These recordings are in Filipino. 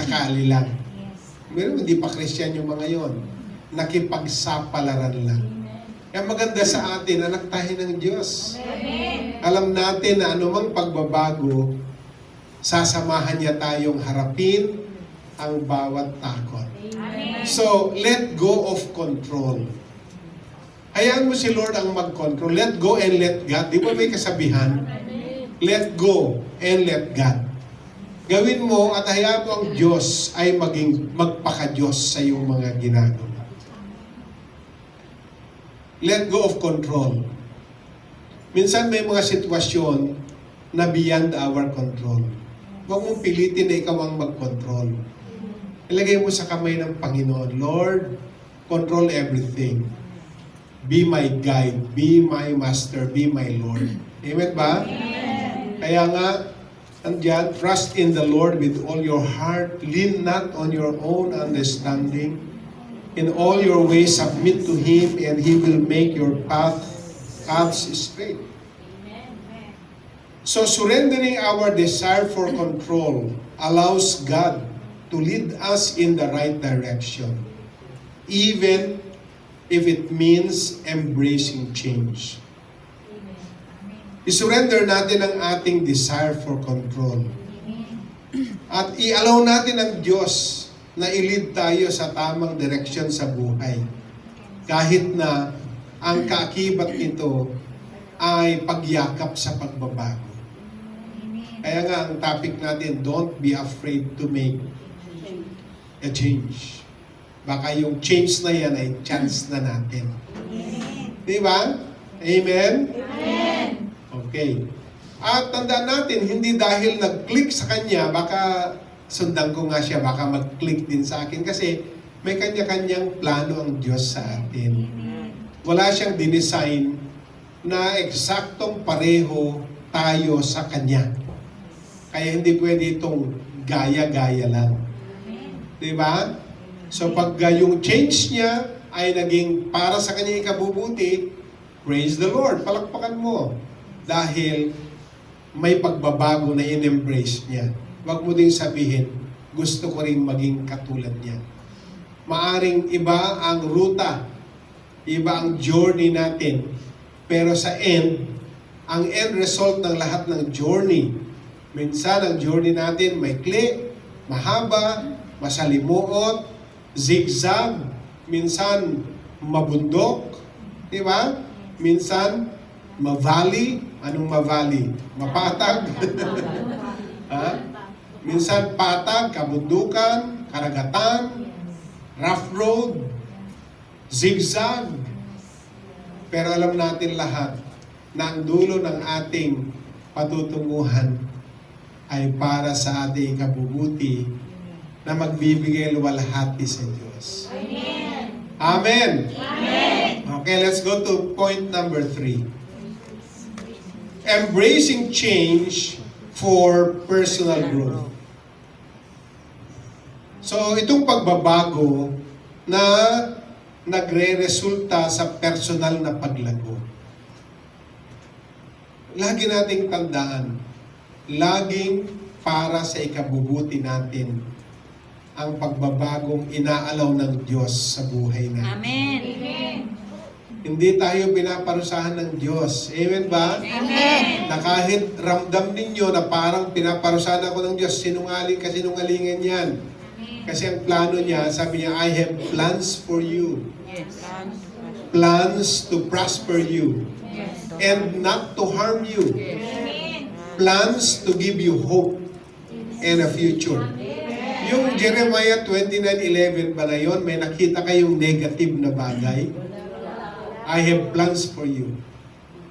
sakali lang. Meron, hindi pa Christian yung mga yon. Nakipagsapalaran lang. Kaya maganda sa atin, anak tayo ng Diyos. Alam natin na anumang pagbabago, sasamahan niya tayong harapin ang bawat takot. So, let go of control. Hayaan mo si Lord ang mag-control. Let go and let God. Di ba may kasabihan? Let go and let God. Gawin mo at hayaan mo ang Diyos ay magpaka-Diyos sa iyong mga ginagawa. Let go of control. Minsan may mga sitwasyon na beyond our control. Huwag mong pilitin na ikaw ang mag-control. Ilagay mo sa kamay ng Panginoon, Lord, control everything. Be my guide, be my master, be my Lord. Amen ba? Amen. Kaya nga, andyan, trust in the Lord with all your heart, lean not on your own understanding. In all your ways, submit to Him, and He will make your paths straight. So surrendering our desire for control allows God to lead us in the right direction, even if it means embracing change. I-surrender natin ang ating desire for control. At i-allow natin ang Diyos na i-lead tayo sa tamang direksyon sa buhay. Kahit na ang kaakibat nito ay pagyakap sa pagbabago. Kaya nga ang topic natin, don't be afraid to make a change. Baka yung change na yan ay chance na natin. Di ba? Amen? Amen. Okay. At tandaan natin, hindi dahil nag-click sa kanya, baka sundan ko nga siya, baka mag-click din sa akin. Kasi may kanya-kanyang plano ang Diyos sa atin. Wala siyang dinesign na eksaktong pareho tayo sa Kanya. Kaya hindi pwede itong gaya-gaya lang. Diba? So pag yung change niya ay naging para sa kanya ikabubuti, praise the Lord, palakpakan mo. Dahil may pagbabago na in-embrace niya. Huwag mo din sabihin, gusto ko rin maging katulad niya. Maaring iba ang ruta, iba ang journey natin, pero sa ang end result ng lahat ng journey, minsan ang journey natin maikli, mahaba, masalimuot, zigzag, minsan mabundok, di ba? Minsan ma-valley. Anong ma-valley? Mapatag. Ha? Minsan patag, kabundukan, karagatan, rough road, zigzag. Pero alam natin lahat na ang dulo ng ating patutunguhan ay para sa ating kabubuti na magbibigay luwalhati sa Diyos. Amen. Amen. Amen. Okay, let's go to point number 3. Embracing change for personal growth. So, itong pagbabago na nagre-resulta sa personal na paglago. Lagi nating tandaan, laging para sa ikabubuti natin ang pagbabagong inaalaw ng Diyos sa buhay natin. Amen. Amen. Hindi tayo pinaparusahan ng Diyos. Amen ba? Amen. Na kahit ramdam ninyo na parang pinaparusahan ako ng Diyos, sinungalingan yan. Kasi ang plano niya, sabi niya, I have plans for you. Yes. Plans to prosper you. Yes. And not to harm you. Yes. Plans to give you hope and a future. Yes. Yung Jeremiah 29:11 ba na yun, may nakita kayong negative na bagay? I have plans for you.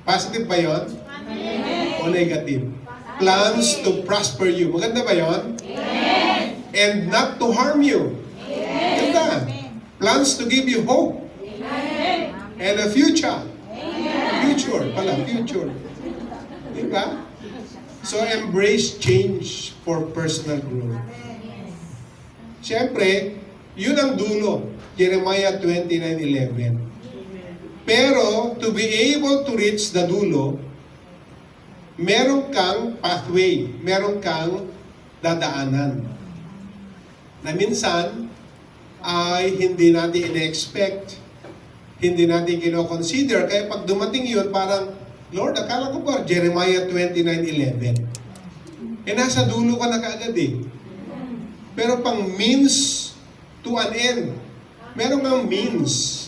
Positive ba yun? Amen. O negative? Plans to prosper you. Maganda ba yun? Amen. And not to harm you. Amen. Ganda. Plans to give you hope. Amen. And a future. Amen. Future pala, future. Diba? So embrace change for personal growth. Siyempre, yun ang dulo. Jeremiah 29:11. Pero, to be able to reach the dulo, meron kang pathway, meron kang dadaanan. Na minsan ay hindi natin ina-expect, hindi natin kino-consider. Kaya pag dumating yun, parang, Lord, akala ko ba Jeremiah 29:11? Nasa dulo ka na kaagad eh. Pero pang means to an end. Meron kang means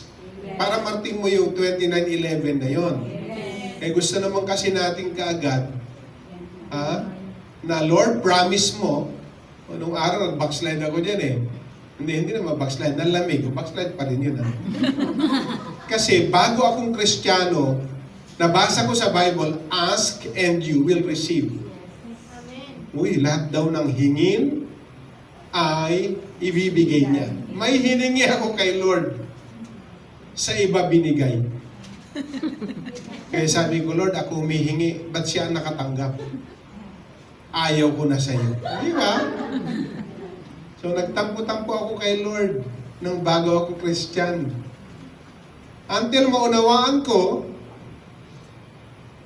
para marting mo yung 29:11 na yon. Gusto naman kasi natin kaagad na Lord, promise mo, nung araw nag-backslide ako dyan eh. Hindi na mag-backslide, nalamig. Backslide pa rin yun. Kasi bago akong Kristiyano, nabasa ko sa Bible, ask and you will receive. Uy, lahat daw ng hingin ay ibibigay niya. May hiningi ako kay Lord, sa iba binigay. Kaya sabi ko, Lord, ako humihingi, ba't siya nakatanggap? Ayaw ko na sa iyo. Di ba? So nagtampo-tampo ako kay Lord nung bago ako Christian. Until maunawaan ko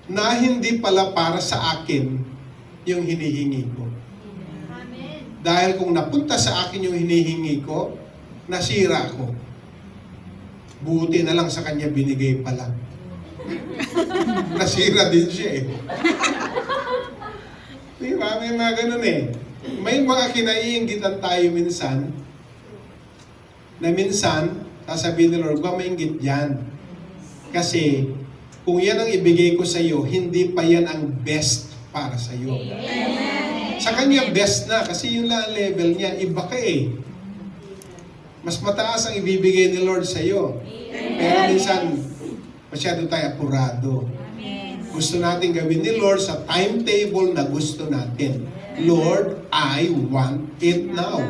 na hindi pala para sa akin yung hinihingi ko. Dahil kung napunta sa akin yung hinihingi ko, nasira ko. Buti na lang sa kanya binigay pala. Nasira din siya eh. Di ba? May mga ganun eh. May mga kinaiinggitan tayo minsan, na minsan, sasabihin ni Lord, ba mainggit yan? Kasi, kung yan ang ibigay ko sa iyo, hindi pa yan ang best para sa iyo. Sa kanya best na, kasi yun lang ang level niya, iba ka eh. Mas mataas ang ibibigay ni Lord sa iyo. Pero minsan, masyado tayo apurado. Gusto natin gawin ni Lord sa timetable na gusto natin. Lord, I want it now.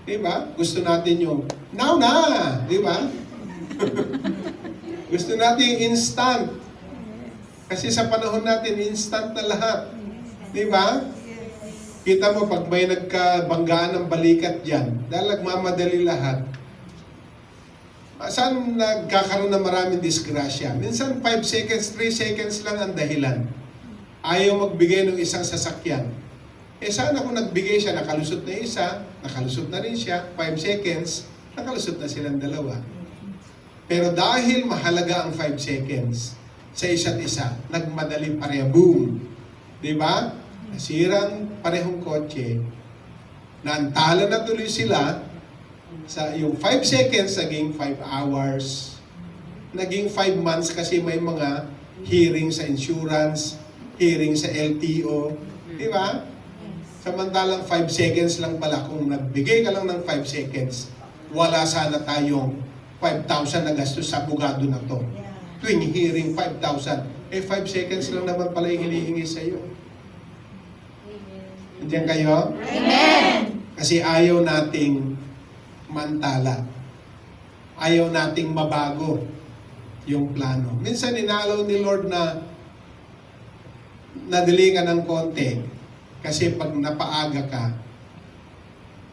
Diba? Gusto natin yung now na. Diba? Gusto natin instant. Kasi sa panahon natin, instant na lahat. Diba? Kita mo, pag may nagkabanggaan ng balikat dyan, dahil nagmamadali lahat, saan nagkakaroon ng maraming disgrasya? Minsan 5 seconds, 3 seconds lang ang dahilan. Ayaw magbigay ng isang sasakyan. Sana kung nagbigay siya, nakalusot na isa, nakalusot na rin siya, 5 seconds, nakalusot na silang dalawa. Pero dahil mahalaga ang 5 seconds sa isa't isa, nagmadali pareha, boom! Diba? Nasirang parehong kotse, naantala na tuloy sila, sa yung 5 seconds, naging 5 hours, naging 5 months kasi may mga hearing sa insurance, hearing sa LTO, di ba? Samantalang 5 seconds lang pala, kung nagbigay ka lang ng 5 seconds, wala sana tayong 5,000 na gastos sa abogado na to. Tuwing hearing, 5,000. 5 seconds lang naman pala yung hinihingi sa iyo. Diyan kayo? Amen! Kasi ayaw nating mantala. Ayaw nating mabago yung plano. Minsan inaalaw ni Lord na nadali ka ng konti kasi pag napaaga ka,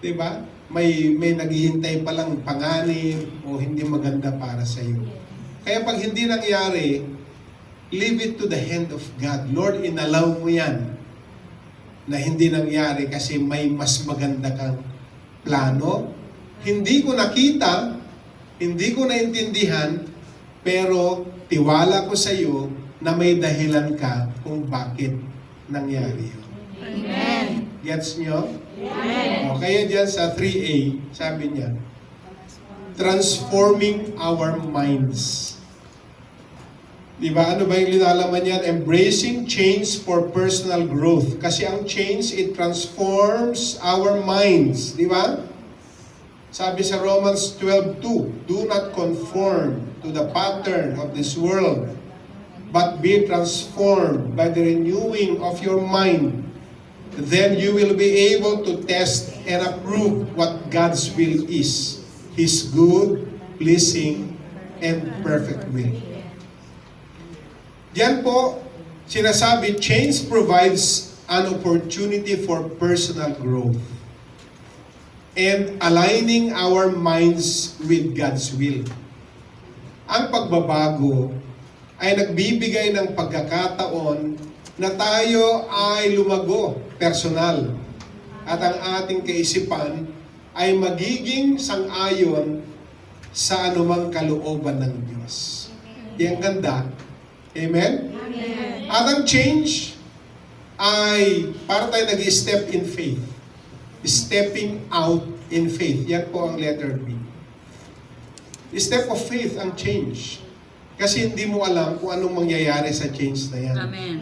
di ba? May naghihintay palang panganib o hindi maganda para sa iyo. Kaya pag hindi nangyari, leave it to the hand of God. Lord, inalaw mo yan na hindi nangyari kasi may mas maganda kang plano. Hindi ko nakita, hindi ko naintindihan, pero tiwala ko sa iyo na may dahilan ka kung bakit nangyari yun. Amen! Gets nyo? Amen! O, kaya dyan sa 3A, sabi niya, transforming our minds. Diba? Ano ba yung linalaman niyan? Embracing change for personal growth. Kasi ang change, it transforms our minds. Diba? Sabi sa Romans 12:2, do not conform to the pattern of this world, but be transformed by the renewing of your mind. Then you will be able to test and approve what God's will is, His good, pleasing, and perfect will. Diyan po, sinasabi, change provides an opportunity for personal growth and aligning our minds with God's will. Ang pagbabago ay nagbibigay ng pagkakataon na tayo ay lumago personal at ang ating kaisipan ay magiging sang-ayon sa anumang kalooban ng Diyos. Yan ganda. Amen? Amen. At ang change ay para tayo nag-step in faith. Stepping out in faith. Yan po ang letter B. Step of faith ang change. Kasi hindi mo alam kung anong mangyayari sa change na yan. Amen.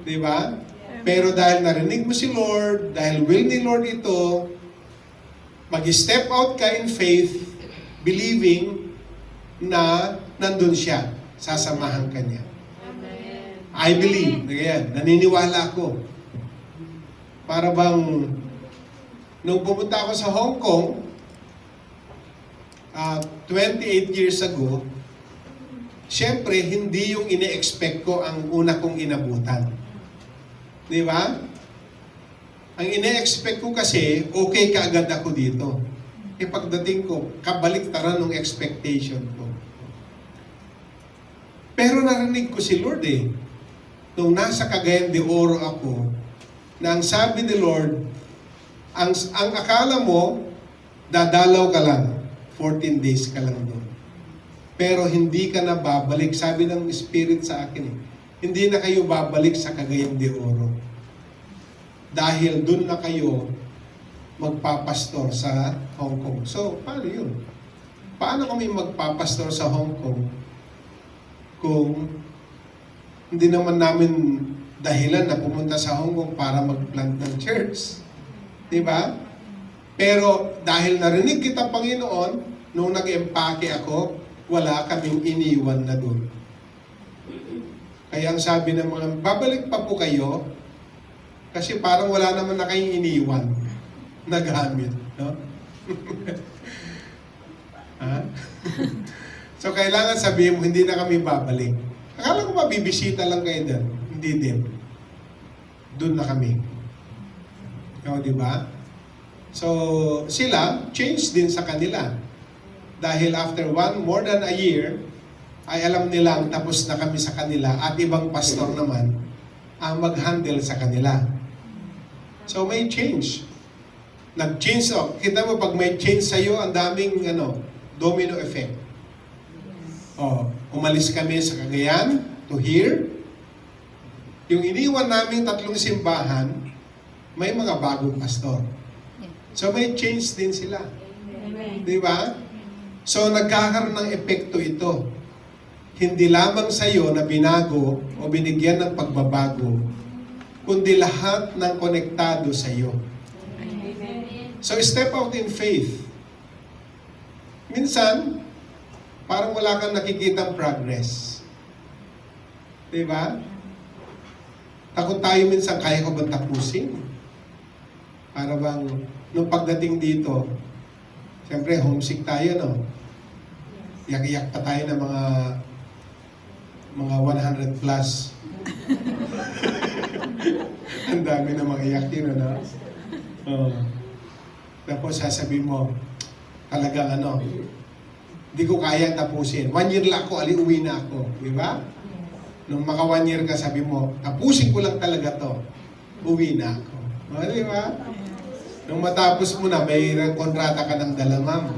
Di ba? Pero dahil narinig mo si Lord, dahil will ni Lord ito, mag-step out ka in faith, believing na nandun siya, sasamahan ka niya. I believe. Ganyan, naniniwala ako. Para bang, nung pumunta ako sa Hong Kong, 28 years ago, syempre, hindi yung ine-expect ko ang una kong inabutan. Di ba? Ang ine-expect ko kasi, okay kaagad ako dito. E pagdating ko, kabaliktaran ng expectation ko. Pero narinig ko si Lord nung nasa Cagayan de Oro ako, na ang sabi ni Lord, ang akala mo, dadalaw ka lang, 14 days ka lang doon. Pero hindi ka na babalik, sabi ng Spirit sa akin hindi na kayo babalik sa Cagayan de Oro. Dahil doon na kayo magpapastor sa Hong Kong. So, paano yun? Paano kami magpapastor sa Hong Kong kung hindi naman namin dahilan na pumunta sa Hong Kong para mag-plant ng church? Diba? Pero dahil narinig kita, Panginoon, nung nag-empake ako, wala kaming iniwan na doon. Kaya ang sabi ng mga, babalik pa po kayo, kasi parang wala naman na kayong iniwan na gamit. No? Ha? So kailangan sabihin mo, hindi na kami babalik. Akala ko mabibisita lang kayo doon. Hindi din. Doon na kami. O, di ba? So, sila, change din sa kanila. Dahil after more than a year, ay alam nilang tapos na kami sa kanila at ibang pastor naman ang mag-handle sa kanila. So, may change. Nag-change. Kita mo, pag may change sa'yo, ang daming domino effect. Umalis kami sa Cagayan to here. Yung iniwan namin 3 simbahan, may mga bagong pastor. So may change din sila. Di ba? So nagkakaroon ng epekto ito. Hindi lamang sa iyo na binago o binigyan ng pagbabago, kundi lahat ng konektado sa iyo. So step out in faith. Minsan, parang wala kang nakikitang progress. Di ba? Takot tayo minsan, kaya ko bang tapusin? Para bang, nung pagdating dito, siyempre homesick tayo, no? Iyak-iyak pa tayo ng mga 100 plus. Ang dami na mga iyak yun, no? Tapos sasabihin mo, talagang hindi ko kaya tapusin. 1 year lang ako, uwi na ako. Di ba? Nung maka 1 year ka, sabi mo, tapusin ko lang talaga to. Uwi na ako. O, di ba? Nung matapos mo na, may kontrata ka ng dala, ma'am.